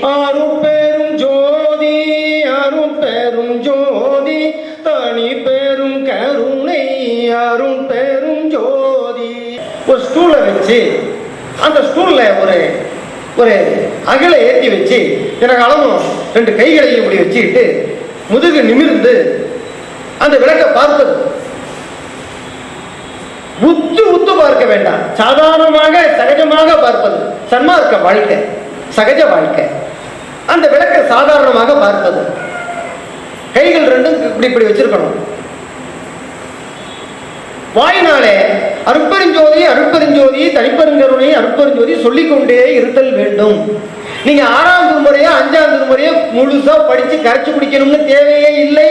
அருட்பெரும் ஜோதி அருட்பெரும் ஜோதி தனி பெரும் கருணை அருட்பெரும் ஜோதி. ஒரு ஸ்டூலை வச்சு அந்த ஸ்டூல்ல ஒரு அகலை ஏற்றி வச்சு எனக்கு அளவும் 2 கைகளையும் இப்படி வச்சுக்கிட்டு முதுகு நிமிர்ந்து அந்த விளக்கை பார்ப்பது. உத்து பார்க்க வேண்டாம், சாதாரணமாக சகஜமாக பார்ப்பது சன்மார்க்க வாழ்க்கை, சகஜ வாழ்க்கை. அந்த விளக்கை சாதாரணமாக பார்ப்பது. கைகள் 2 இப்படி வச்சிருக்கணும். வாயினாலே அருட்பெருஞ்சோதி அருட்பெருஞ்சோதி தனிப்பெருங்கருணை அருட்பெருஞ்சோதி சொல்லிக்கொண்டே இருத்தல் வேண்டும். நீங்க 6ஆம் திருமுறையோ 5ஆம் திருமுறையோ முழுசா படிச்சு கரைச்சு குடிக்கணும்னு தேவையே இல்லை.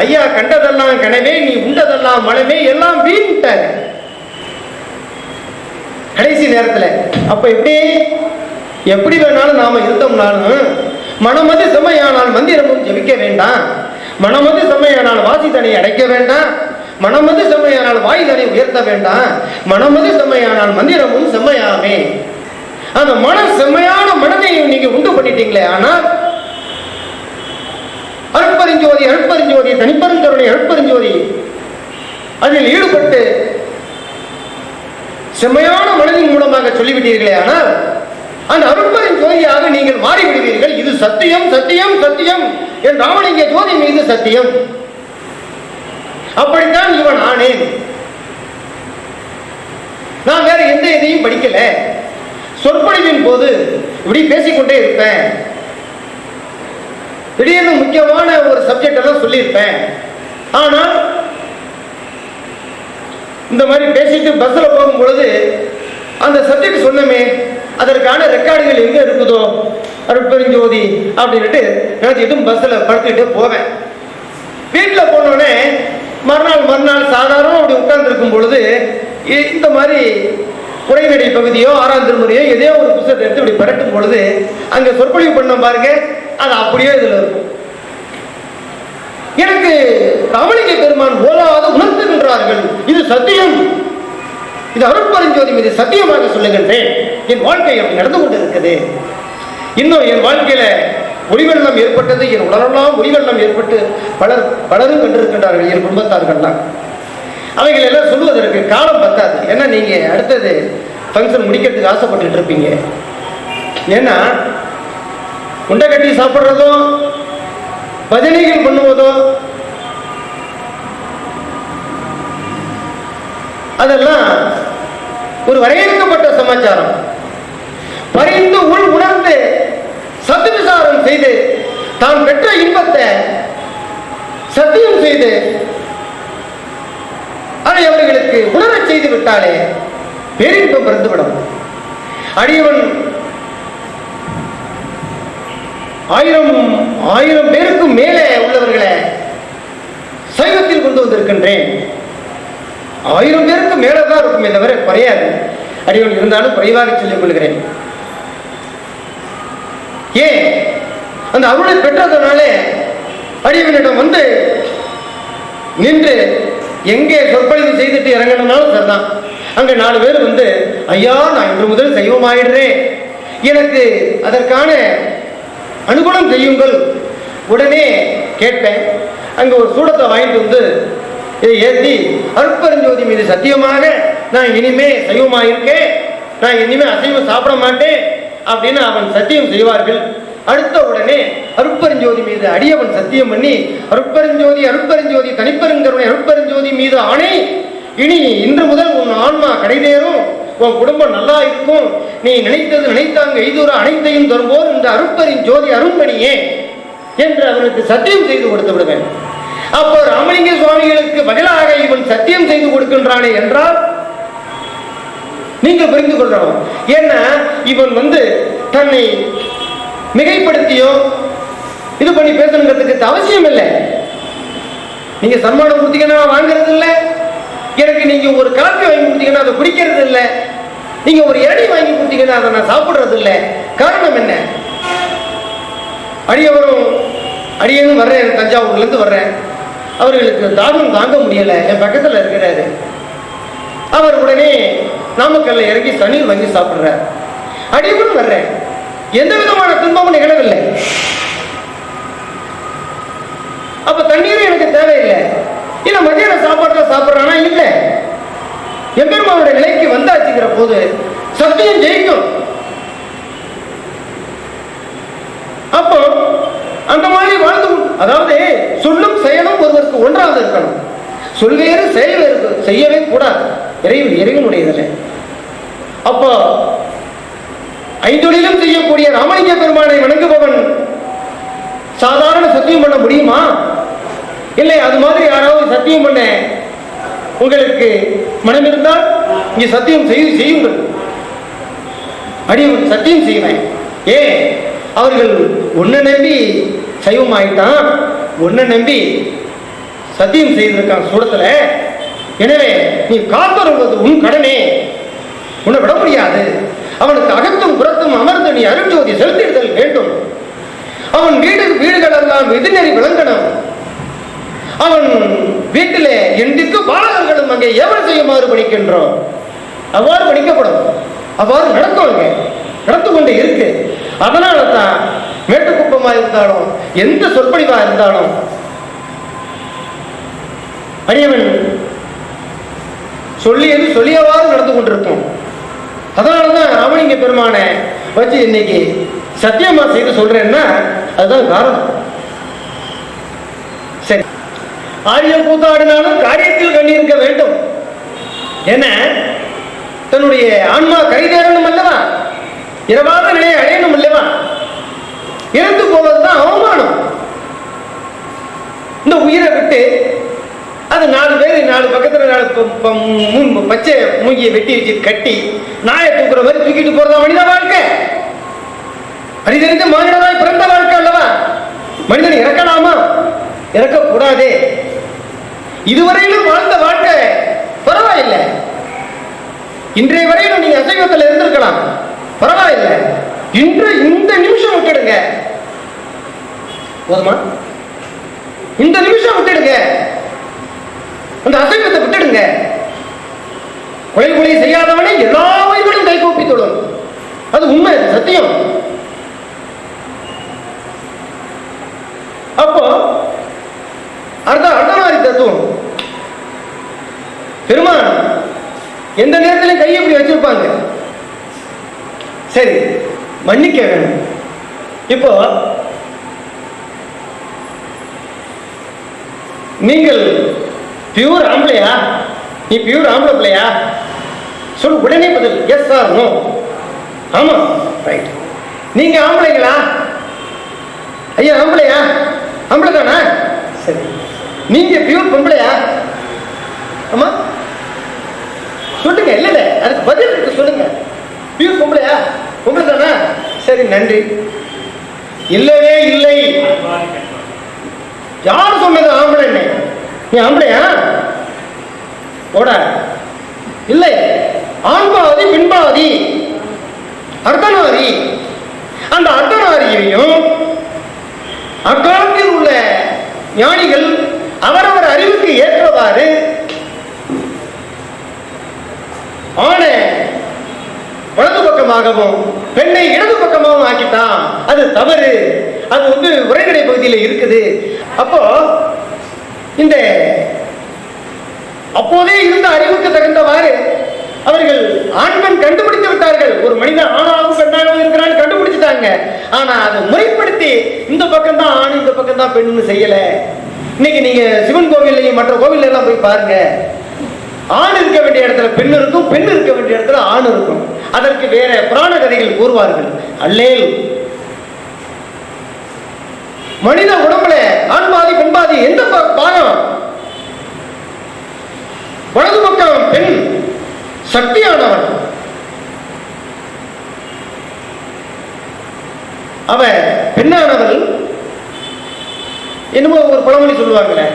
ஐயா கண்டதெல்லாம் கனவே, நீ உண்டதெல்லாம் மனமே, எல்லாம் வீண்ட்டார் கடைசி நேரத்தில். அப்ப எப்படி வேணாலும் நாம இருந்தோம்னாலும் மனமது செம்மையானால் மந்திரமும் ஜெபிக்க வேண்டாம், மனமது செம்மையானால் வாசித்தனை அடைக்க வேண்டாம், மனமது செம்மையானால் வாயுதனை உயர்த்த வேண்டாம், மனமது செம்மையானால் மந்திரமும் செம்மையாமே. அந்த செம்மையான மனதையும் நீங்க உண்டு பண்ணிட்டீங்களே. ஆனால் அருட்பெருஞ்சோதி அருட்பெருஞ்சோதி தனிப்பெருங்கருணை அருட்பெருஞ்சோதி அதில் ஈடுபட்டு செம்மையான மனதின் மூலமாக சொல்லிவிட்டீர்களே. ஆனால் அந்த அருட்பெருஞ்சோதியாக நீங்கள் மாறிவிடுவீர்கள். இது சத்தியம் சத்தியம் சத்தியம் என் ராமலிங்க ஜோதி மீது சத்தியம். அப்படித்தான் இவன் ஆனேன். நான் வேற எந்த இதையும் படிக்கல. சொற்பொழிவின் போது இப்படி பேசிக்கொண்டே இருப்பேன். திடீர்னு முக்கியமான ஒரு சப்ஜெக்ட் எல்லாம் சொல்லியிருப்பேன். ஆனால் இந்த மாதிரி பேசிட்டு பஸ்ல போகும் பொழுது அந்த சப்ஜெக்ட் சொன்னமே அதற்கான ரெக்கார்டுகள் எங்க இருக்குதோ அருட்பெருஞ்சோதி அப்படின்ட்டு நினைச்சிட்டு பஸ்ல படுத்துக்கிட்டே போவேன். வீட்டில் போனோடனே மறுநாள் சாதாரண அப்படி உட்கார்ந்து இருக்கும் பொழுது இந்த மாதிரி உரைநடை பகுதியோ 6ஆம் திருமுறையோ எதையோ ஒரு புத்தகத்தை எடுத்து இப்படி பரட்டும் பொழுது அங்க சொற்பொழிவு பண்ண பாருங்க, அது அப்படியே இதுல இருக்கும். எனக்கு ராமலிங்க பெருமான் போலாத உணர்த்துகின்றார்கள். இது சத்தியம், இது அருட்பெருஞ்சோதி மீது சத்தியமாக சொல்லுகின்றேன். என் வாழ்க்கை அப்படி நடந்து கொண்டு இருக்குது. இன்னும் என் வாழ்க்கையில ஒளிவெள்ளம் ஏற்பட்டது, என் உடலெல்லாம் ஒளிவெள்ளம் ஏற்பட்டு பலரும் கண்டிருக்கின்றார்கள், என் குடும்பத்தார்கள்லாம். அவைகள் எல்லாம் சொல்லுவதற்கு காலம் பத்தாது. ஏன்னா நீங்க அடுத்தது ஃபங்க்ஷன் முடிக்கிறதுக்கு ஆசைப்பட்டு இருப்பீங்க. ஏன்னா உண்டை கட்டி சாப்பிட்றதோ பஜனைகள் பண்ணுவதோ அதெல்லாம் ஒரு வரையறுக்கப்பட்ட சமாச்சாரம். பரிந்து உள் உணர்ந்து சத்து விசாரம் செய்து தான் பெற்ற இன்பத்தை சத்தியம் செய்து அதை அவர்களுக்கு உணரச் செய்து விட்டாலே பேரின்பம் பிறந்துவிடும். அடியவன் 1000 பேருக்கு மேலே உள்ளவர்களை சைவத்தில் கொண்டு வந்திருக்கின்றேன். 1000 பேருக்கு மேலதான் இருக்குமே தவிர குறையாது. அடியவன் இருந்தாலும் குறைவாக சொல்லிக் கொள்கிறேன். ஏன் அந்த அருளை பெற்றதனாலே அடியவனிடம் வந்து நின்று எங்கே சொற்பொழிவு செய்துட்டு இறங்கணும்னாலும் சரிதான். அங்க 4 பேர் வந்து ஐயா நான் இன்று முதல் சைவமாயிடுறேன், எனக்கு அதற்கான அனுகூலம் செய்யுங்கள். உடனே கேட்பேன். அங்க ஒரு சூடத்தை வாங்கிட்டு வந்து இதை ஏற்றி அருட்பெருஞ்சோதி மீது சத்தியமாக நான் இனிமே சைவமாயிருக்கேன், நான் இனிமே அசைவம் சாப்பிட மாட்டேன் அப்படின்னு அவன் சத்தியம் செய்வார்கள். அடுத்த உடனே அருட்பெருஞ்சோதி மீது அடியவன் சத்தியம் பண்ணி அருட்பெருஞ்சோதி அருட்பெருஞ்சோதி தனிப்பெருங்கருணை அருட்பெருஞ்சோதி மீது ஆணை, இனி இன்று முதல் உன் ஆன்மா கடைதேறும், உன் குடும்பம் நல்லா இருக்கும், நீ நினைத்தது நினைத்தாங்க எய்தூர அனைத்தையும் தரும்போது இந்த அருட்பெருஞ்சோதி அருண்மணியே என்று அவனுக்கு சத்தியம் செய்து கொடுத்து விடுவேன். அப்போ ராமலிங்க சுவாமிகளுக்கு பதிலாக இவன் சத்தியம் செய்து கொடுக்கின்றானே என்றால் நீங்கள் புரிந்து கொள்ளணும். ஏன்னா இவன் வந்து தன்னை மிகைப்படுத்தியோ இது பண்ணி பேசணுங்கிறதுக்கு அவசியம் இல்லை. நீங்க சன்மானம் கொடுத்தீங்கன்னா வாங்குறது இல்லை, எனக்கு நீங்க ஒரு கலக்கு வாங்கி கொடுத்தீங்கன்னா அதை குடிக்கிறது இல்லை, நீங்க ஒரு இறடி வாங்கி கொடுத்தீங்கன்னா அதை நான் சாப்பிடுறது இல்லை. காரணம் என்ன? அடியனும் வர்றேன், தஞ்சாவூர்ல இருந்து வர்றேன், அவர்களுக்கு தாகம் தாங்க முடியல, என் பக்கத்துல இருக்கிறாரு. அவர் உடனே நாமக்கல்ல இறங்கி தண்ணீர் வாங்கி சாப்பிடுறார். அடியவனும் வர்றேன், எந்த விதமான துன்பமும் நிகழவில்லை. அப்ப தண்ணீர் எனக்கு தேவையில்லை. இல்ல மத்தியான சாப்பாடுல சாப்பிட்றானா? இல்லை. எம்பெருமானுடைய நிலைக்கு வந்தாச்சுங்கிற போது சத்தியம் ஜெயிக்கும். அப்போ அந்த மாதிரி வாழ்ந்து, அதாவது சொல்லும் செயலும் ஒருவருக்கு ஒன்றாக இருக்கணும். சொல் வேறு செயல் வேறு செய்யவே கூடாது. இறைவனுடையதில்லை. அப்போ ஐந்தொழிலும் செய்யக்கூடிய ராமலிங்க பெருமானை வணங்குபவன் சாதாரண சத்தியம் பண்ண முடியுமா? இல்லை. அது மாதிரி யாராவது சத்தியம் பண்ண உங்களுக்கு மனம் இருந்தால் இங்க சத்தியம் செய்யுங்கள். அடியவன் சத்தியம் செய்வேன். ஏன்? அவர்கள் ஒன்ன நம்பி சைவம் ஆயிட்டான், ஒன்ன நம்பி சத்தியம் செய்திருக்கான் சூடத்துல. எனவே நீ காப்பறுவது உன் கடனே, உன்னை விட முடியாது. அவனுக்கு அகத்தும் புறத்தும் அமர்ந்து நீ அருட்சோதி செலுத்திடுதல் வேண்டும். அவன் வீடுகள் எல்லாம் எதிர்நெறி விளங்கணும். அவன் வீட்டிலே எந்திக்கு பாலகர்களும் அங்கே ஏவல் செய்யுமாறு படிக்கின்றோம். அவ்வாறு படிக்கப்படும், அவ்வாறு நடத்துவாங்க, நடத்து கொண்டு இருக்கு. அதனால தான் மேட்டுக்குப்பமா இருந்தாலும் எந்த சொற்பொழிவா இருந்தாலும் அடியவன் சொல்லியவாறு நடந்து கொண்டிருக்கும். அதனாலதான் ராமலிங்க பெருமானை வச்சு இன்னைக்கு சத்தியமா செய்து சொல்றேன்னா அதுதான் காரணம். சரி, ஆரியம் கூத்தாடினாலும் காரியத்தில் கண்ணியிருக்க வேண்டும். என்ன, தன்னுடைய ஆன்மா கைதேறணும் அல்லவா, இரவாத நிலையை அடையணும் அல்லவா. இறந்து போவதுதான் அவமானம். இந்த உயிரை விட்டு அது 4 பேர் 4 பக்கத்துல 4 பச்சை மூங்கியை வெட்டி வச்சு கட்டி நாயை தூக்குற மாதிரி தூக்கிட்டு போறதா மனித வாழ்க்கை? அறிதறிந்த மானிடனாய் பிறந்த வாழ்க்கை அல்லவா. மனிதன் இறக்கலாமா? இறக்கக்கூடாதே. இதுவரையிலும் வாழ்ந்த வாழ்க்கை பரவாயில்லை. இன்றைய வரையிலும் நீங்க அசைவத்தில் இருந்திருக்கலாம், பரவாயில்லை. இன்று இந்த நிமிஷம் விட்டுடுங்க போதுமா? இந்த நிமிஷம் விட்டுடுங்க, அந்த அசைவத்தை விட்டுடுங்க. கொலை செய்யாதவனை எல்லா வகைகளும் கை கூப்பி தொடும். அது உண்மை, சத்தியம். அப்போ அர்த்தநாரி தத்துவம் பெருமான் எந்த நேரத்திலும் கையை இப்படி வச்சிருப்பாங்க. சரி, மன்னிக்க வேணும். இப்போ நீங்கள் பியூர் ஆம்பளையா? நீ பியூர் ஆம்பளை பிள்ளையா? சொல், உடனே பதில் எஸ் ஆர் நோ. ஆமா, ரைட். நீங்க ஆம்பளைங்களா? ஐயா ஆம்பளையா? ஆம்பளை தானா? சரி. நீங்க பியூர் பொம்பளையா? ஆமா சொல்லுங்க. இல்ல அதுக்கு பதில் இருக்கு, சொல்லுங்க. பியூர் பொம்பளையா? பொம்பளை தானா? சரி, நன்றி. இல்லவே இல்லை. யார் சொன்னது ஆம்பளை? நீ ஆம்பளையா? ஓட இல்லை. ஆண்பாதி பின்பாதி அர்த்தநாரி. அந்த அர்த்தநாரியையும் அக்காலத்தில் உள்ள ஞானிகள் அவரவர் அறிவுக்கு ஏற்றவாறு ஆணை வலது பக்கமாகவும் பெண்ணை இடது பக்கமாகவும் ஆக்கிட்டான். அது தவறு. அது உரைநடை பகுதியில் இருக்குது. அப்போ இந்த அப்போதே இருந்த அறிவுக்கு தகுந்தவாறு அவர்கள் ஆண்மன் கண்டுபிடித்து விட்டார்கள். ஒரு மனிதன் ஆணாகவும் பெண்ணாகவும் இருக்கிறான்னு கண்டுபிடிச்சிட்டாங்க. ஆனா அதை முறைப்படுத்தி இந்த பக்கம் தான் ஆண், இந்த பக்கம் தான் பெண்ணுன்னு செய்யல. இன்னைக்கு நீங்க சிவன் கோவிலையும் மற்ற கோவில் எல்லாம் போய் பாருங்க. ஆண் இருக்க வேண்டிய இடத்துல பெண் இருக்கும், பெண் இருக்க வேண்டிய இடத்துல ஆண் இருக்கும். அதற்கு வேற புராண கதைகள் கூறுவார்கள். அல்லேல் மனித உடம்புல ஆண்பாதி பெண்பாதி எந்த பாகம்? வலது பக்கம் பெண் சக்தியானவன். அவ பெண்ணானவள் என்னமோ ஒரு பழமொழி சொல்லுவாங்களே,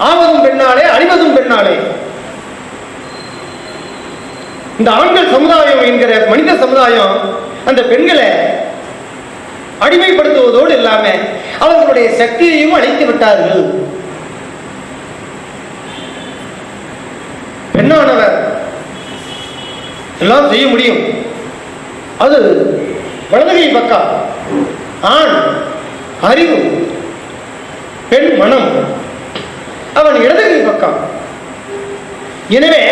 ஆவதும் பெண்ணாலே அழிவதும் பெண்ணாலே. இந்த ஆண்கள் சமுதாயம் என்கிற மனித சமுதாயம் அந்த பெண்களை அடிமைப்படுத்துவதோடு இல்லாம அவர்களுடைய சக்தியையும் அழித்து விட்டார்கள். பெண்ணானவர் எல்லாம் செய்ய முடியும். அது வலதுகை பக்கம். ஆண் அறிவு, பெண் மனம். அவன் இடதுகை பக்கம். எனவே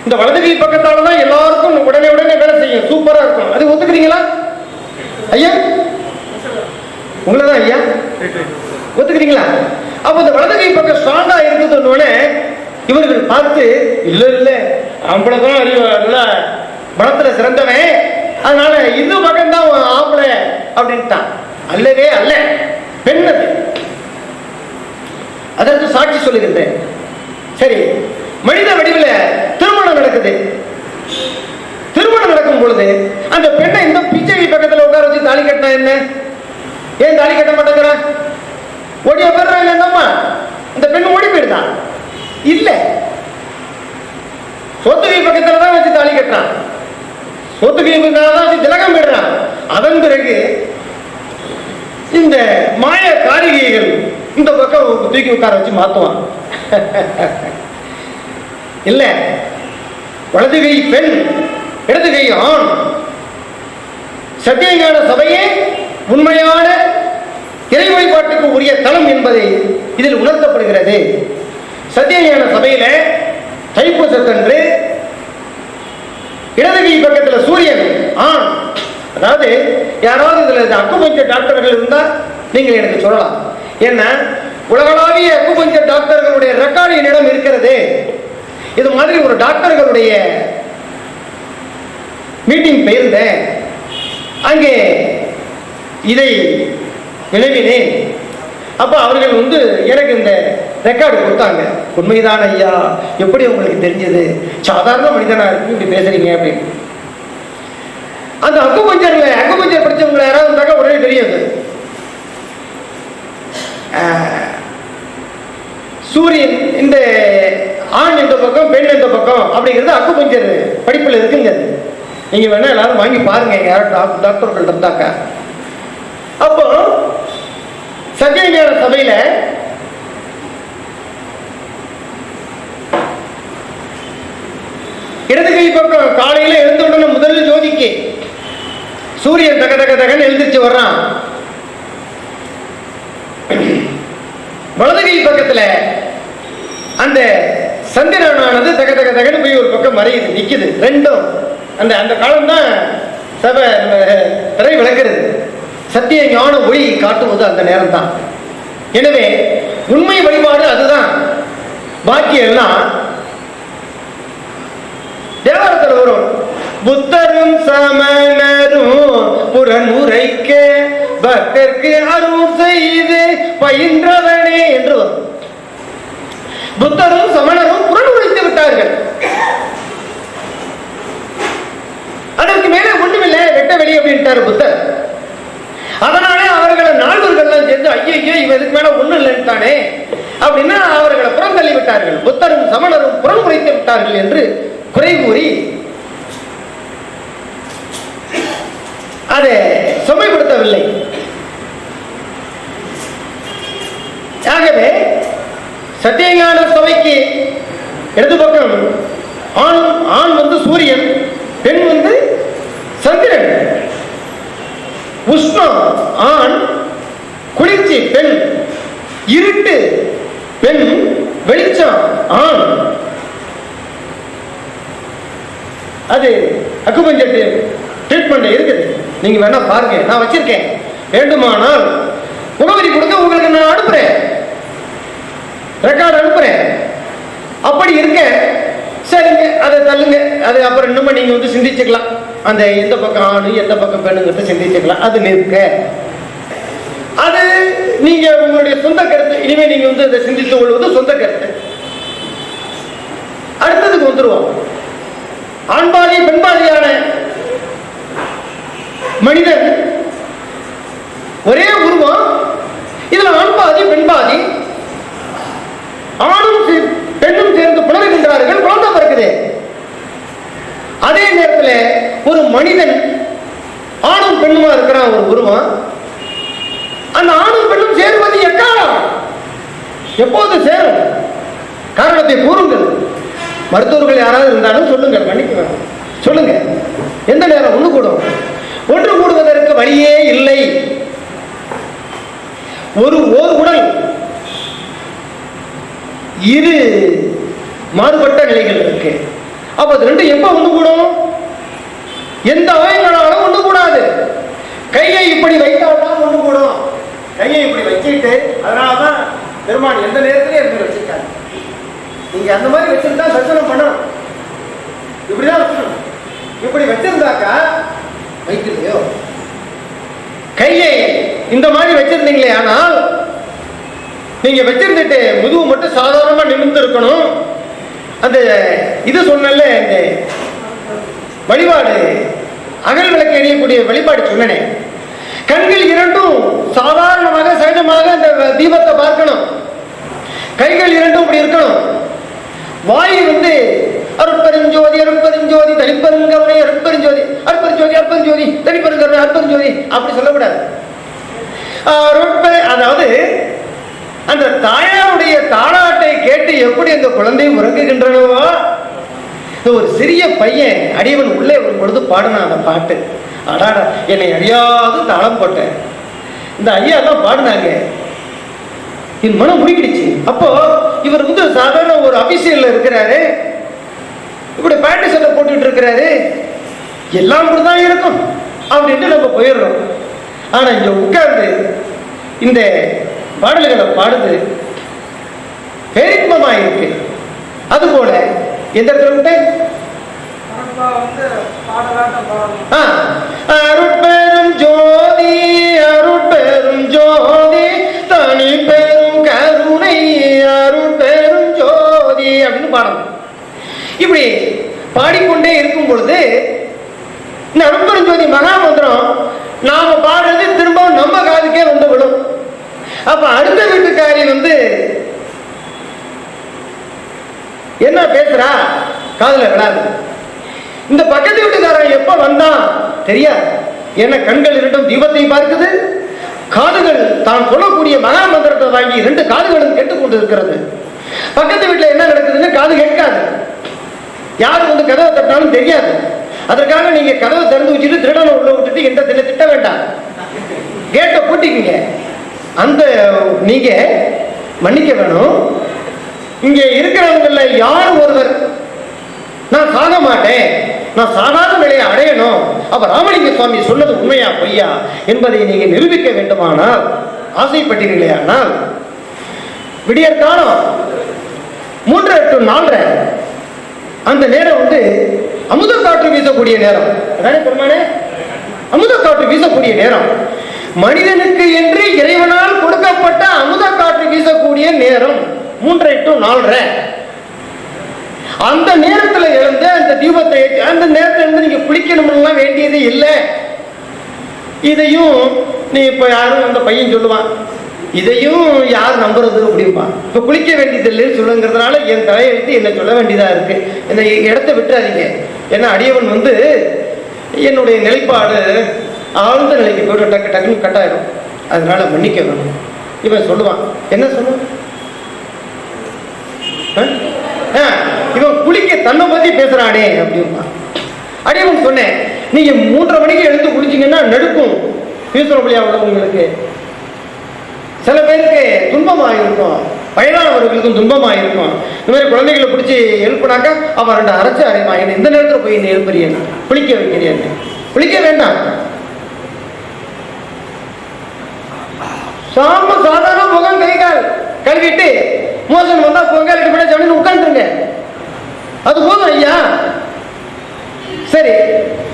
இந்த வலதுகை பக்கத்தால தான் எல்லாருக்கும் உடனே வேலை செய்யும். சூப்பரா இருக்கும். அது ஒத்துக்கிறீங்களா ஐயா? உங்களதான் ஐயா ஒத்துக்கிறீங்களா? அப்ப இந்த வலதுகை பக்கம் ஸ்ட்ராங்கா இருக்குதுன்னு இவர்கள் பார்த்து, இல்ல இல்ல ஆம்பளைதான் அறிவு இல்ல பணத்துல சிறந்தவன், அதனால இந்த பக்கம் தான் ஆம்பளை அப்படின்ட்டான். அல்லவே அல்ல, பெண் அது. அதற்கு சாட்சி சொல்லுகின்றேன். சரி, மனித வடிவில் திருமணம் நடக்குது. திருமணம் நடக்கும் பொழுது அந்த பெண்ணை இந்த பிச்சை பக்கத்தில் உட்கார வச்சு தாலி கட்டினா என்ன? ஏன் தாலி கட்ட மாட்டேங்கிற? ஓடியா போயிடுறா இல்லைன்னா இந்த பெண் ஓடி போயிடுதான் இல்ல, சொத்துகை பக்கத்துல தான் வச்சு தாலி கட்டுறான். சொத்துகை பக்கத்துல தான் வச்சு திலகம் போயிடுறான். அதன் பிறகு இந்த மாய காரிகைகள் இந்த பக்கம் தூக்கி உட்கார வச்சு மாத்துவான். இல்ல, வலதுகை பெண், இடதுகை ஆண். சத்தியஞான சபையே உண்மையான இறை வழிபாட்டுக்கு உரிய தளம் என்பதை இதில் உணர்த்தப்படுகிறது. சத்தியஞான சபையில தைப்பூசத்தன்று இடதுகை பக்கத்தில் சூரியன் ஆண். அதாவது யாராவது இதுல அக்குபஞ்சர் டாக்டர்கள் இருந்தா நீங்கள் எனக்கு சொல்லலாம். ஏன்னா உலகளாவிய அக்குபஞ்சர் டாக்டர்களுடைய ரெக்கார்டு என்னிடம் இருக்கிறது. இது மாதிரி ஒரு டாக்டர்களுடைய மீட்டிங் போயிருந்தேன். அங்கே இதை விளைவினேன். அப்ப அவர்கள் எனக்கு இந்த ரெக்கார்டு கொடுத்தாங்க. உண்மைதான் ஐயா, எப்படி உங்களுக்கு தெரிஞ்சது? சாதாரண மனிதனா இருக்கு இப்படி பேசுறீங்க அப்படின்னு. அந்த அக்குபஞ்சர் படிச்சவங்க யாராவது இருந்தாக்க உடனே தெரியாது. சூரியன் இந்த ஆண் இந்த பக்கம், பெண் இந்த பக்கம் அப்படிங்கிறது அக்குபஞ்சர் படிப்பில் இருக்குங்க. நீங்க வேணா எல்லாரும் வாங்கி பாருங்க, யாரும் டாக்டர்கள் இருந்தாக்க. அப்போ சத்தியஞான சபையில இடதுகை பக்கம் காலையில எழுந்த உடனே முதல் ஜோதிக்கு சூரியன் தக தக தகன்னு எழுந்திருச்சு வர்றான். வலதுகை பக்கத்துல அந்த சந்திரனானது தக தக தகன்னு போய் ஒரு பக்கம் மறையுது, நிக்குது. ரெண்டும் அந்த அந்த காலம் தான் சபை திரை விளக்குறது. சத்திய ஞான ஒளி காட்டுவது அந்த நேரம் தான். எனவே உண்மை வழிபாடு அதுதான். பாக்கி எல்லாம் தேவாரத்தில் வரும். புத்தரும் சமணரும் புறநுரைக்க பக்தர்க்கு அருள் செய்து பயின்றவனே என்று வரும். புத்தரும் சமணரும் புறநுரைத்து விட்டார்கள். அதற்கு மேலே ஒண்ணுமில்லை, வெட்ட வெளி அப்படின்ட்டாரு புத்தர். அதனாலே அவர்களை நால்வர்கள்லாம் சேர்ந்து ஐயோ இவன் இதுக்கு மேல ஒண்ணும் இல்லைன்ட்டானே அப்படின்னா அவர்களை புறந்தள்ளி விட்டார்கள். புத்தரும் சமணரும் புறமுறைத்து விட்டார்கள் என்று குறை கூறி அதை சுமைப்படுத்தவில்லை. ஆகவே சத்தியஞான சபைக்கு இடது பக்கம் ஆண் சூரியன், பெண் சந்திரன். உஷ்ணம் ஆண், குளிர்ச்சி பெண், இருட்டு பெண், வெளிச்சம் ஆண். அது அக்குபஞ்சர் ட்ரீட்மெண்ட் இருக்குது. நீங்க வேணா பாருங்க, நான் வச்சிருக்கேன். வேண்டுமானால் முகவரி கொடுங்க, உங்களுக்கு நான் அனுப்புறேன், ரெக்கார்டு அனுப்புறேன். அப்படி இருக்க சரிங்க, அதை தள்ளுங்க. அது அப்புறம் இன்னும் நீங்க சிந்திச்சுக்கலாம். அந்த எந்த பக்கம் ஆணு எந்த பக்கம் பெண்ணுங்கிறத சிந்திச்சுக்கலாம். அது நிற்க அது நீங்க உங்களுடைய சொந்த கருத்து. இனிமே நீங்க அதை சிந்தித்துக் கொள்வது சொந்த கருத்து. அடுத்ததுக்கு வந்துருவோம். ஆண்பாதி பெண்பாதியான மனிதன் ஒரே உருவம். இதுல ஆண்பாதி பெண்பாதி, ஆணும் பெண்ணும் சேர்ந்து புணர்கின்றார்கள், குழந்தை பிறக்குது. அதே நேரத்தில் ஒரு மனிதன் ஆணும் பெண்ணுமா இருக்கிறான் ஒரு உருவம். அந்த ஆணும் பெண்ணும் சேருவது எக்காலம், எப்போது சேரும்? காரணத்தை கூறுங்கள். மருத்துவர்கள் யாராவது இருந்தாலும் சொல்லுங்க, மன்னிக்க சொல்லுங்க. எந்த நேரம் ஒன்று கூடும்? ஒன்று கூடுவதற்கு வழியே இல்லை. ஒரு உடல் இரு மாறுபட்ட நிலைகள் இருக்கு. அப்ப அது ரெண்டு எப்ப ஒன்று கூடும்? எந்த அவயங்களாலும் ஒன்று கூடாது. கையை இப்படி வைத்தால்தான் ஒன்று கூடும். கையை இப்படி வச்சுட்டு, அதனாலதான் பெருமான் எந்த நேரத்திலே இருந்து வச்சிருக்காரு. நீங்க அந்த மாதிரி வச்சிருந்தா தரிசனம் பண்ணணும். இப்படிதான் வச்சிருக்கணும். இப்படி வச்சிருந்தாக்கா வைக்கலையோ, கையை இந்த மாதிரி வச்சிருந்தீங்களே, ஆனால் நீங்க வச்சிருந்துட்டு முதுகு மட்டும் சாதாரணமா நிமிர்ந்து இருக்கணும். அந்த இது சொன்னல, இந்த வழிபாடு அகல் விளக்கு எரியக்கூடிய வழிபாடு சொன்னனே, கண்கள் இரண்டும் சாதாரணமாக சகஜமாக அந்த தீபத்தை பார்க்கணும். கைகள் இரண்டும் இப்படி இருக்கணும். வாயு அருட்பெருஞ்சோதி அருட்பெருஞ்சோதி தனிப்பெருங்கருணை அருட்பெருஞ்சோதி அருட்பெருஞ்சோதி அருட்பெருஞ்சோதி தனிப்பெருங்கருணை அருட்பெருஞ்சோதி அப்படி சொல்லக்கூடாது. அதாவது அந்த தாயாருடைய தாளாட்டை கேட்டு எப்படி அந்த குழந்தை உறங்குகின்றனவோ, ஒரு சிறிய பையன் அடியவன் உள்ளே வரும் பொழுது பாடினான் அந்த பாட்டு. அடாடா, என்னை அறியாது தாளம் போட்டேன். இந்த ஐயா தான் பாடினாங்க, என் மனம் முடிக்கிடுச்சு. அப்போ இவர் சாதாரண ஒரு அபிஷியல்ல இருக்கிறாரு, இப்படி பேண்ட் சட்டை போட்டுட்டு இருக்கிறாரு, எல்லாம் இப்படிதான் இருக்கும் அப்படின்ட்டு நம்ம போயிடுறோம். ஆனா இங்க உட்கார்ந்து இந்த பாடல்களை பாடுது பேரின்பமா இருக்கு. அதுபோல எந்த இடத்துல விட்டு அருட்பெரும் ஜோதி அருட்பெரும் ஜோதி தனி பெரும் கருணை அருட்பெரும் ஜோதி அப்படின்னு பாடணும். இப்படி பாடிக்கொண்டே இருக்கும் பொழுது இந்த அருட்பெரும் ஜோதி மகாமந்திரம் நாம பாடுறது திரும்ப நம்ம காதுக்கே வந்து விடும். அப்ப அடுத்த வீட்டுக்காரி என்ன பேசுறா காதுல விடாது. இந்த பக்கத்து வீட்டுக்காரன் எப்ப வந்தான் தெரியாது. ஏன்னா கண்கள் இரண்டும் தீபத்தை பார்க்குது, காதுகள் தான் சொல்லக்கூடிய மகா மந்திரத்தை வாங்கி ரெண்டு காதுகளும் கேட்டுக்கொண்டு இருக்கிறது. பக்கத்து வீட்டுல என்ன நடக்குதுன்னு காது கேட்காது. யாரு கதவை தட்டினாலும் தெரியாது. அதற்காக நீங்க கதவை திறந்து வச்சுட்டு திருடனை உள்ள விட்டுட்டு எந்த திட்ட வேண்டாம், கேட்டை பூட்டிக்குங்க. அந்த நீங்க மன்னிக்க வேணும். இங்க இருக்கிறவங்கள யார் ஒருவர் நான் சாக மாட்டேன், நான் சாகாத நிலையை அடையணும், அப்ப ராமலிங்க சுவாமி சொன்னது உண்மையா பொய்யா என்பதை நீங்க நிரூபிக்க வேண்டுமானால், ஆசைப்பட்டீர்களே, ஆனால் விடியற் காலம் 3 to 4 அந்த நேரம் அமுத காற்று வீசக்கூடிய நேரம். அதானே பெருமானே, அமுத காற்று வீசக்கூடிய நேரம். மனிதனுக்கு என்று இறைவனால் கொடுக்கப்பட்ட அமுத காற்று வீசக்கூடிய நேரம் 3 to 4. அந்த நேரத்தில் எழுந்து அந்த தீபத்தை அந்த நேரத்தில் நீங்க குளிக்கணும்னா வேண்டியது இல்லை. இதையும் நீ இப்ப யாரும் அந்த பையன் சொல்லுவான், இதையும் யார் நம்புறது அப்படின்பா. இப்ப குளிக்க வேண்டியது இல்லைன்னு சொல்லுங்கிறதுனால என் தலையெழுத்து என்ன சொல்ல வேண்டியதா இருக்கு. இந்த இடத்தை விட்டுறாதீங்க. ஏன்னா அடியவன் என்னுடைய நிலைப்பாடு ஆழ்ந்த நிலைக்கு போய்ட்டு டக்கு டக்குன்னு கட்டாயிடும். அதனால மன்னிக்க வேணும். இவன் சொல்லுவான், என்ன சொல்லுவான், இவன் குளிக்க தன்னை பத்தி பேசுறானே அப்படின்பா. அடியவன் சொன்னேன், நீங்க 3:30 மணிக்கு எழுந்து குளிச்சிங்கன்னா நடுக்கும் பேசுறபடியா உள்ளவங்களுக்கு. சில பேருக்கு துன்பமாக இருக்கும், வயதானவர்களுக்கும் துன்பமாக இருக்கும். இந்த மாதிரி குழந்தைகளை பிடிச்சி எழுப்பினாக்கா அவன் 2 அரைச்சு அரைமா, என்ன இந்த நேரத்தில் போய் என்ன எழுப்புறியன்னு குளிக்க வைக்கிறேன். குளிக்க வேண்டாம். சாதாரண முகம் கை கால் கழுவிட்டு மோசம் வந்தா போங்க, 2 மணி நேரம் உட்காந்துருங்க, அது போதும் ஐயா. சரி,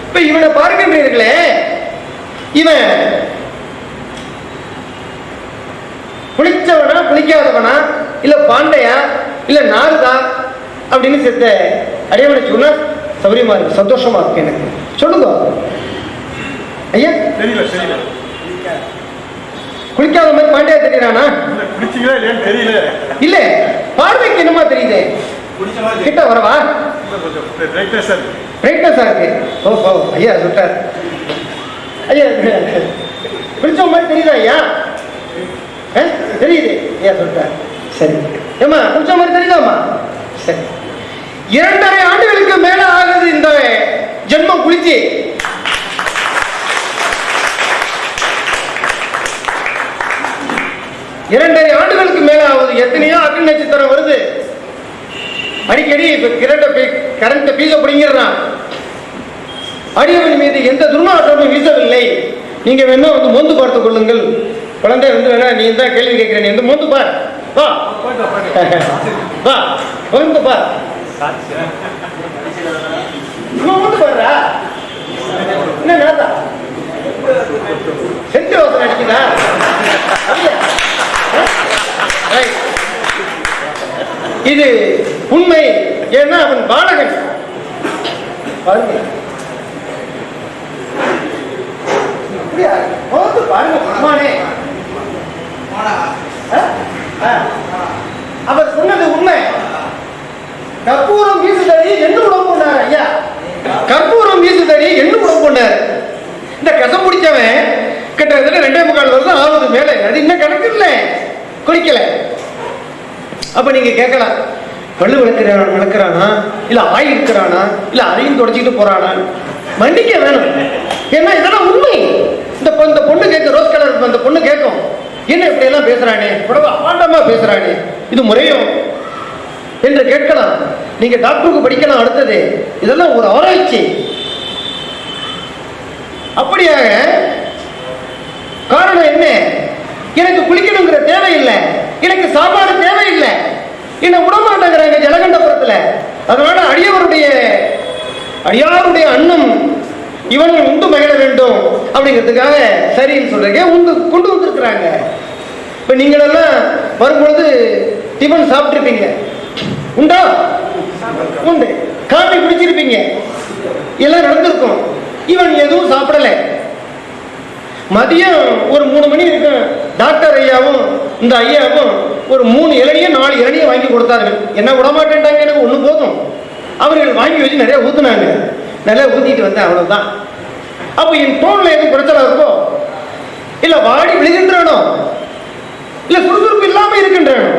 இப்ப இவனை பார்க்கின்றீர்களே, இவன் குளிச்சவனா குளிக்காதவனா, இல்ல பாண்டையா, இல்ல நாரதா அப்படின்னு செத்த அடியவனை சொன்னா சௌரியமா இருக்கு, சந்தோஷமா இருக்கு. எனக்கு சொல்லுங்க ஐயா. குளிக்காத மாதிரி பாண்டியா தெரியறானா? இல்ல, பார்வைக்கு என்னமா தெரியுது, கிட்ட வரவா, பிரைட்னஸா இருக்கு. ஓஹோ, ஐயா சொல்லிட்டார். ஐயா குளிச்ச மாதிரி தெரியுதா ஐயா? தெரியுது ஐயா சொல்லிட்டார். சரி ஏமா குளிச்ச மாதிரி தெரியுதாம்மா? சரி, 2.5 ஆண்டுகளுக்கு மேல ஆகுது இந்த ஜென்மம் குளிச்சு. இரண்டரை ஆண்டுகளுக்கு மேல ஆகுது. எத்தனையோ அக்னி நட்சத்திரம் வருது. அடிக்கடி கரண்ட் பீச பிடிங்கிறான். அடியவன் மீது எந்த துர்நாற்றமும் வீசவில்லை. நீங்க வேணா வந்து மோந்து பார்த்துக் கொள்ளுங்கள். குழந்தை வந்து வேணா நீ தான் கேள்வி கேட்கிறேன், நீ வந்து மோந்து பார், வா வா மோந்து பார், மோந்து பாருடா. என்ன நடந்தா சென்று வாசனை அடிக்குதா? இது உண்மை. ஏன்னா அவன் பாலகன். பாருங்க அவர் சொன்னது உண்மை. கற்பூரம் வீசுதடி என்ன உடம்பு கொண்டார் ஐயா, கற்பூரம் வீசுதடி என்ன உடம்பு கொண்டார். இந்த கசம் பிடிச்சவன் கிட்டத்தட்ட 2.25 வருஷம் ஆகுது மேலே. அது இன்னும் கணக்கு இல்லை, குளிக்கல. அப்ப நீங்க கேட்கலாம், பல்லு விளக்குறானா இல்ல ஆய் இருக்கிறானா இல்ல அதையும் தொடச்சிட்டு போறானா? மன்னிக்க வேணும். ஏன்னா இதெல்லாம் உண்மை. இந்த பொண்ணு கேட்க, ரோஸ் கலர் அந்த பொண்ணு கேட்கும், என்ன இப்படி எல்லாம் பேசுறானே, உடம்பு அபாண்டமா பேசுறானே, இது முறையும் என்று கேட்கலாம். நீங்க டாக்டருக்கு படிக்கலாம். அடுத்தது இதெல்லாம் ஒரு ஆராய்ச்சி. அப்படியாக காரணம் என்ன? எனக்கு குளிக்கணுங்கிற தேவையில்லை, எனக்கு சாப்பாடு தேவையில்லை, என்ன விடமாட்டேங்கிறாங்க ஜலகண்டபுரத்துல. அதனால அடியாருடைய அன்னம் இவனும் உண்டு மகிழ வேண்டும் அப்படிங்கிறதுக்காக சரின்னு சொல்றீங்க, உண்டு கொண்டு வந்திருக்கிறாங்க. இப்ப நீங்களெல்லாம் வரும்பொழுது டிஃபன் சாப்பிட்டுருப்பீங்க, உண்டா? உண்டு. காஃபி குடிச்சிருப்பீங்க, எல்லாம் நடந்திருக்கும். இவன் எதுவும் சாப்பிடல. மதியம் ஒரு 3 மணி இருக்கும். டாக்டர் ஐயாவும் இந்த ஐயாவும் ஒரு 3 இளநியும் 4 இளநியும் வாங்கி கொடுத்தார்கள். என்ன விடமாட்டேன்ட்டாங்க, எனக்கு ஒண்ணு போதும். அவர்கள் வாங்கி வச்சு நிறைய ஊத்துனாங்க. நல்லா ஊத்திட்டு வந்தேன், அவ்வளவுதான். அப்ப என் டோன்ல எதுவும் குறைச்சலா இருக்கோ, இல்ல வாடி விழுகின்றானோ, இல்ல சுறுசுறுப்பு இல்லாம இருக்கின்றானோ?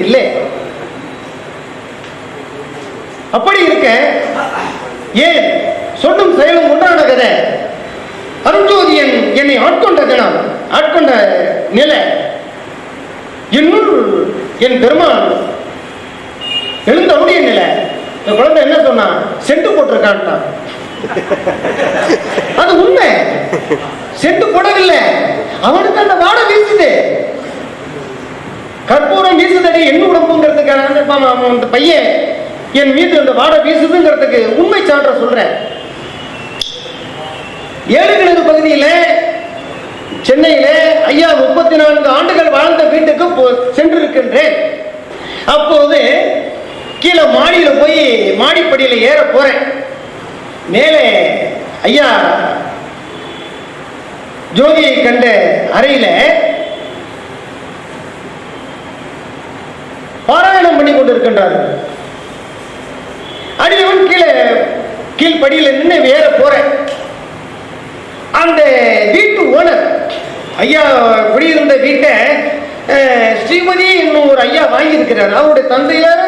இல்லை. அப்படி இருக்க ஏன் சொல்லும் செயலும் ஒன்றான கதை. அருஞ்சோதியன் என்னை ஆட்கொண்ட தினம், ஆட்கொண்ட நிலை, என்னுள் என் பெருமான் எழுந்தவுடைய நிலை. இந்த குழந்தை என்ன சொன்னா, செட்டு போட்டிருக்கான்ட்டான். அது உண்மை. செட்டு போடவில்லை, அவனுக்கு அந்த வாடை வீசுது. கற்பூரம் வீசுதடி என்ன உடம்புங்கிறதுக்கான அந்த பையன் என் மீது அந்த வாடை வீசுதுங்கிறதுக்கு உண்மை சான்ற சொல்றேன். ஏழுகிணறு பகுதியில சென்னையில ஐயா 34 ஆண்டுகள் வாழ்ந்த வீட்டுக்கு சென்றிருக்கின்றேன். அப்போது கீழே மாடியில போய் மாடிப்படியில ஏற போறேன். மேலே ஐயா ஜோதியை கண்ட அறையில பாராயணம் பண்ணி கொண்டிருக்கின்றார்கள். அடியவன் கீழ்படியில நின்று ஏற போறேன். அந்த வீட்டு ஓனர் ஐயா குடியிருந்த வீட்டை ஸ்ரீமதி இன்னும் ஒரு ஐயா வாங்கியிருக்கிறார். அவருடைய தந்தையார்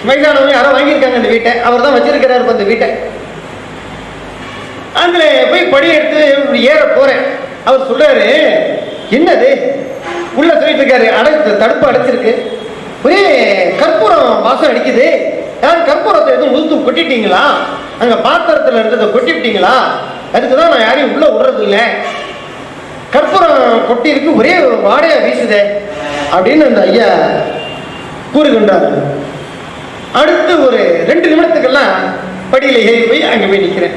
வயதானவங்க யாரோ வாங்கியிருக்காங்க அந்த வீட்டை. அவர் தான் வச்சிருக்கிறார் அந்த வீட்டை. அதுல போய் படி எடுத்து ஏற போறேன். அவர் சொல்றாரு, என்னது உள்ள சொல்லிட்டு இருக்காரு, தடுப்பு அடைச்சிருக்கு, ஒரே கற்பூரம் வாசம் அடிக்குது. யாரும் கற்பூரத்தை எதுவும் உதுத்து கொட்டிட்டீங்களா? அங்க பாத்திரத்துல இருந்ததை கொட்டிவிட்டீங்களா? அதுக்குதான் நான் யாரையும் உள்ள விடுறது இல்லை. கற்பூரம் கொட்டி இருக்கு, ஒரே வாடையா வீசுதே அப்படின்னு அந்த ஐயா கூறுகின்றார். அடுத்து ஒரு 2 நிமிடத்துக்கெல்லாம் படியில ஏறி போய் அங்க போய் நிக்கிறேன்.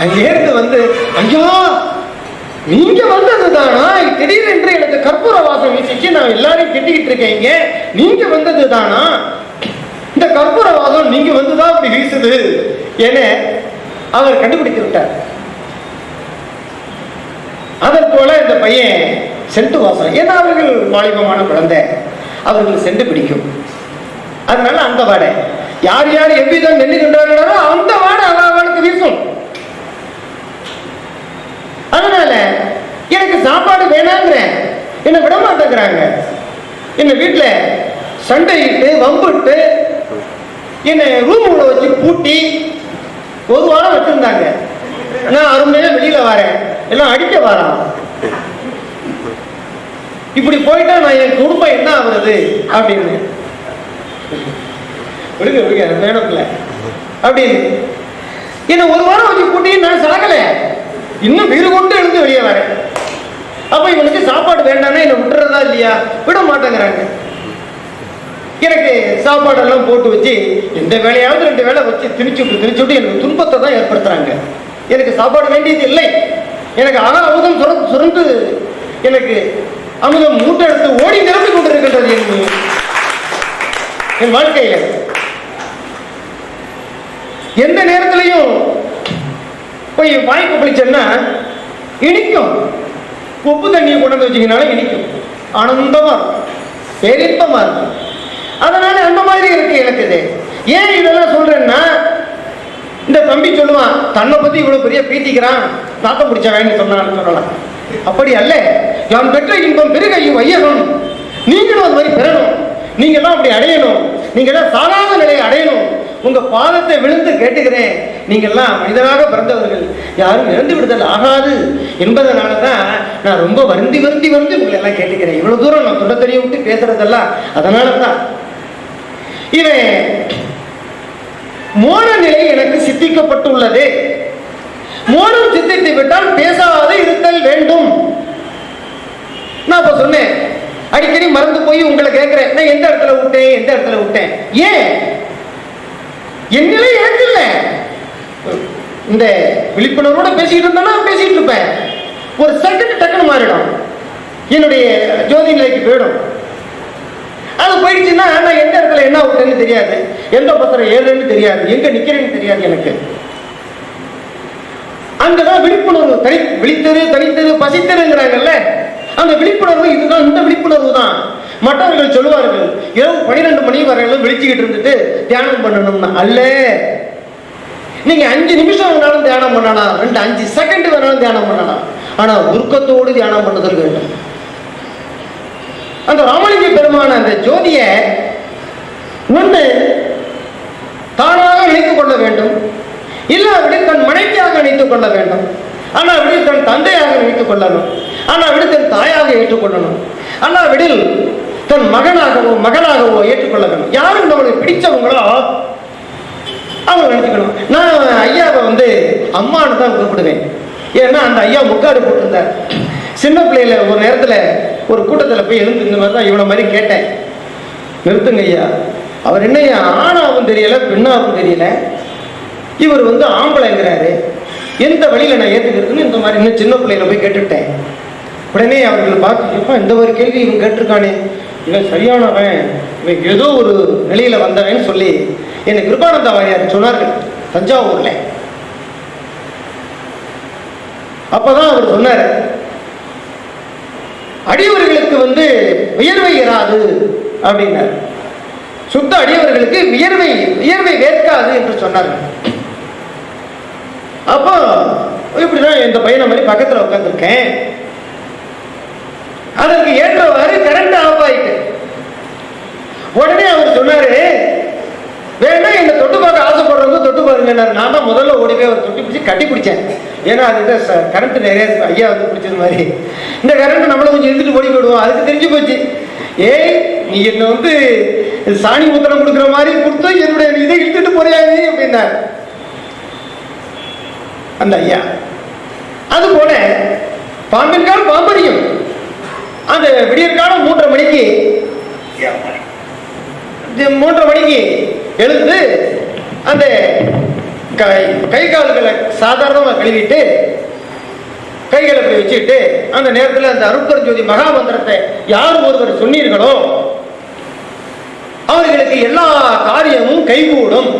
அங்க ஏறிட்டு வந்து, ஐயா நீங்க வந்தது தானா? திடீரென்று எனக்கு கற்பூர வாசம் வீசிச்சு, நான் எல்லாரையும் கெட்டிக்கிட்டு இருக்கேங்க, நீங்க வந்தது தானா? இந்த கற்பூர வாசம் நீங்க வந்துதான் அப்படி வீசுது என அவர் கண்டுபிடித்து விட்டார். அதன் போல இந்த பையன் செண்டு வாசம், ஏன்னா அவர்கள் வாலிபமான குழந்தை, அவர்கள் செண்டு பிடிக்கும். அதனால அந்த வாடை யார் யார் எவ்விதம் நின்றுகின்றார்களோ அந்த வாடை அவளுக்கு வீசும். அதனால எனக்கு சாப்பாடு வேணாங்கிறேன், என்ன விட மாட்டேங்கிறாங்க. என்ன வீட்டுல சண்டையிட்டு வம்பிட்டு என்னை ரூமுள்ள வச்சு பூட்டி ஒரு வாரம் வச்சிருந்தாங்க. நான் அருமையா வெளியில வரேன், எல்லாம் அடிக்க வரான். இப்படி போயிட்டா நான் என் குடும்பம் என்ன ஆகுறது அப்படின்னு விடுங்க விடுங்க வேணும்ல அப்படின்னு என்ன ஒரு வாரம் வச்சு பூட்டி நான் சடக்கல, இன்னும் வீடு கொண்டு எழுந்து வெளியே வரேன். அப்ப இவனுக்கு சாப்பாடு வேண்டாம்னா என்ன விட்டுறதா இல்லையா? விட மாட்டேங்கிறாங்க. எனக்கு சாப்பாடெல்லாம் போட்டு வச்சு எந்த வேலையாவது 2 வேளை வச்சு திணிச்சுட்டு எனக்கு துன்பத்தை தான் ஏற்படுத்துறாங்க. எனக்கு சாப்பாடு வேண்டியது இல்லை, எனக்கு அமுதம் சுரந்து எனக்கு அமுதம் மூட்டை எடுத்து ஓடி நிரம்பி கொண்டிருக்கின்றது என் வாழ்க்கையில. எந்த நேரத்திலையும் போய் வாய்ப்பு பிடிச்சேன்னா இனிக்கும், உப்பு தண்ணியை கொண்டு வந்து வச்சுக்கினாலும் இனிக்கும், ஆனந்தமா இருக்கும், பேரின்பமா இருக்கும். அதனால அந்த மாதிரி இருக்கு எனக்கு. இது ஏன் இதெல்லாம் சொல்றேன்னா, இந்த தம்பி சொல்லுவான் தன்னை பத்தி இவ்வளவு பெரிய பீத்திக்கிறான், நாத்தம் பிடிச்சவன்னு சொன்னான்னு சொல்லலாம். அப்படி அல்ல. யான் பெற்ற இன்பம் பெருகையும் வையகம், நீங்களும் அது மாதிரி பெறணும், நீங்க எல்லாம் அப்படி அடையணும், நீங்க எல்லாம் சாதாரண நிலையை அடையணும். உங்க பாதத்தை விழுந்து கேட்டுக்கிறேன், நீங்க எல்லாம் மனிதராக பிறந்தவர்கள், யாரும் இறந்து விடுதல் ஆகாது என்பதனாலதான் நான் ரொம்ப வருந்தி உங்களை எல்லாம் கேட்டுக்கிறேன். இவ்வளவு தூரம் நான் தொட தெரிய விட்டு பேசுறதெல்லாம் அதனாலதான். இவன் மோன நிலை எனக்கு சித்திக்கப்பட்டுள்ளது. மோனம் சித்தித்து விட்டால் பேசாத இருத்தல் வேண்டும். நான் இப்ப சொன்னேன், அடிக்கடி மறந்து போய் உங்களை கேட்கிறேன், நான் எந்த இடத்துல விட்டேன். ஏன் என் நிலை எனக்கு இல்ல. இந்த விழிப்புணர்வோட பேசிட்டு இருந்தா பேசிட்டு இருப்பேன், ஒரு செகண்ட் டக்குன்னு மாறிடும், என்னுடைய ஜோதி நிலைக்கு போயிடும். அது போயிடுச்சுன்னா நான் எந்த இடத்துல என்ன விட்டேன்னு தெரியாது, எந்த பத்திரம் ஏறுன்னு தெரியாது, எங்க நிக்கிறேன்னு தெரியாது எனக்கு. அங்கதான் விழிப்புணர்வு விழித்தரு தனித்தரு பசித்தருங்கிறாங்கல்ல, அந்த விழிப்புணர்வு இதுதான். இந்த விழிப்புணர்வு தான் மற்றவர்கள் சொல்லுவார்கள் இரவு 12 மணி வரையிலும் விழிச்சுக்கிட்டு இருந்துட்டு தியானம் பண்ணணும்னா அல்ல. நீங்க 5 நிமிஷம் வேணாலும் தியானம் பண்ணலாம், 5 செகண்ட் வேணாலும் தியானம் பண்ணலாம், ஆனா உருக்கத்தோடு தியானம் பண்ணுதல் வேண்டும். அந்த ராமலிங்க பெருமான அந்த ஜோதிய ஒன்று தானாக நினைத்துக் கொள்ள வேண்டும், இல்லாவிடில் தன் மனைவியாக நினைத்துக் கொள்ள வேண்டும், ஆனாவிடில் தன் தந்தையாக நினைத்துக் கொள்ளணும், ஆனாவிடில் தன் தாயாக ஏற்றுக்கொள்ளணும், ஆனாவிடில் தன் மகனாகவோ ஏற்றுக்கொள்ள வேண்டும். யாரும் நம்மளுக்கு பிடிச்சவங்களோ அவங்க நினைச்சுக்கணும். நான் ஐயாவை அம்மானு தான் கூப்பிடுவேன். ஏன்னா அந்த ஐயா முக்காடு போட்டிருந்தார். சின்ன பிள்ளையில ஒரு நேரத்தில் ஒரு கூட்டத்தில் போய் எழுந்து இந்த மாதிரி தான் இவனை மாதிரி கேட்டேன், நிறுத்துங்க ஐயா, அவர் என்னையா ஆணாவும் தெரியல பெண்ணாவும் தெரியல, இவர் ஆம்பளைங்கிறாரு, எந்த வழியில நான் ஏற்றுக்கிறதுன்னு இந்த மாதிரி இன்னும் சின்ன பிள்ளையில போய் கேட்டுட்டேன். உடனே அவர்கள் பார்த்து இந்த ஒரு கேள்வி இவன் கேட்டிருக்கானே, இவன் சரியானவன், இவன் ஏதோ ஒரு நிலையில வந்தவன் சொல்லி என்னை கிருபானந்த வாரியார் சொன்னார்கள் தஞ்சாவூர்ல. அப்பதான் அவர் சொன்னார், அடியவர்களுக்கு வியர்வை இராது அப்படின்னார். சுத்த அடியவர்களுக்கு வியர்வை வேர்க்காது என்று சொன்னார்கள். அப்போ இப்படிதான் இந்த பையனை மாதிரி பக்கத்துல உட்காந்துருக்கேன். அதற்கு ஏற்றவாறு கரண்ட் ஆஃப் ஆயிட்டு உடனே அவர் சொன்னாரு, வேணா என்ன தொட்டு பார்க்க ஆசைப்படுறவங்க தொட்டு பாருங்க. நான் தான் முதல்ல ஓடி போய் அவர் தொட்டி பிடிச்சி கட்டி பிடிச்சேன். ஏன்னா அது கரண்ட் நிறைய ஐயா பிடிச்சது மாதிரி, இந்த கரண்ட் நம்மள கொஞ்சம் எடுத்துட்டு ஓடி போயிடுவோம். அதுக்கு தெரிஞ்சு போச்சு, ஏய் நீ என்ன சாணி முத்திரம் கொடுக்குற மாதிரி கொடுத்து என்னுடைய இதை இழுத்துட்டு போறியாங்க அப்படின்னார் அந்த ஐயா. அது போல பாம்பின்கால் பாம்பரியும். அந்த விடியற்காலம் 3:30 மணிக்கு எழுந்து அந்த கை கால்களை சாதாரணமாக கழுவிட்டு கைகளை போய் வச்சுட்டு அந்த நேரத்தில் அந்த அருட்பெருஞ்சோதி மகாமந்திரத்தை யார் ஒருவர் சொன்னீர்களோ அவர்களுக்கு எல்லா காரியமும் கைகூடும்